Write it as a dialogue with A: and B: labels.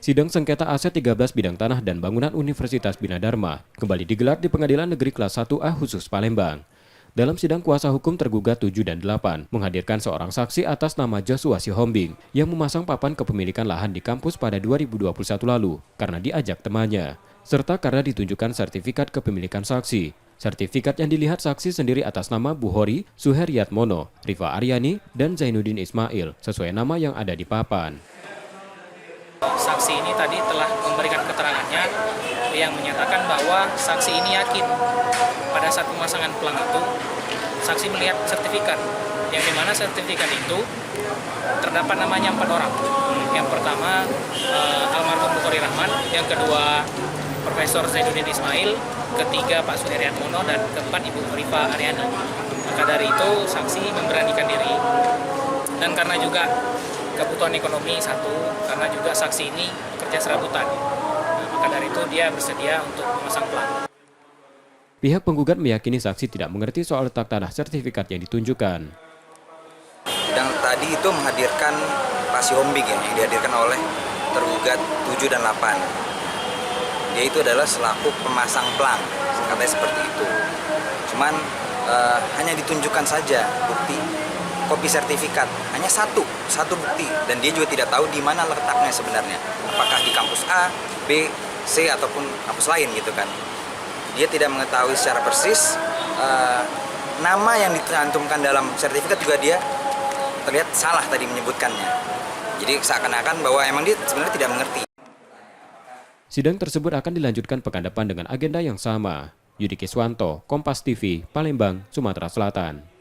A: Sidang sengketa aset 13 bidang tanah dan bangunan Universitas Bina Dharma kembali digelar di Pengadilan Negeri Kelas 1A khusus Palembang. Dalam sidang kuasa hukum tergugat 7 dan 8 menghadirkan seorang saksi atas nama Joshua Sihombing yang memasang papan kepemilikan lahan di kampus pada 2021 lalu karena diajak temannya, serta karena ditunjukkan sertifikat kepemilikan saksi. Sertifikat yang dilihat saksi sendiri atas nama Buhori, Suheryatmono, Rifa Aryani, dan Zainuddin Ismail sesuai nama yang ada di papan.
B: Saksi ini tadi telah memberikan keterangannya yang menyatakan bahwa saksi ini yakin pada saat pemasangan pelang itu saksi melihat sertifikat yang dimana sertifikat itu terdapat namanya 4 orang. Yang pertama almarhum Bukhari Rahman, yang kedua Profesor Zainuddin Ismail, ketiga Pak Suheryatmono, dan keempat Ibu Rifa Aryani. Maka dari itu saksi memberanikan diri, dan karena juga kebutuhan ekonomi satu, karena juga saksi ini kerja serabutan. Maka dari itu dia bersedia untuk memasang pelang.
A: Pihak penggugat meyakini saksi tidak mengerti soal letak tanah sertifikat yang ditunjukkan.
C: Dan tadi itu menghadirkan Pak Sihombing yang dihadirkan oleh tergugat 7 dan 8. Dia itu adalah selaku pemasang pelang, katanya seperti itu. Cuman hanya ditunjukkan saja bukti kopi sertifikat, hanya satu bukti, dan dia juga tidak tahu di mana letaknya sebenarnya, apakah di kampus A, B, C ataupun kampus lain gitu kan. Dia tidak mengetahui secara persis nama yang dicantumkan dalam sertifikat, juga dia terlihat salah tadi menyebutkannya. Jadi seakan-akan bahwa emang dia sebenarnya tidak mengerti.
A: Sidang tersebut akan dilanjutkan pekan depan dengan agenda yang sama. Yudi Kiswanto, Kompas TV, Palembang, Sumatera Selatan.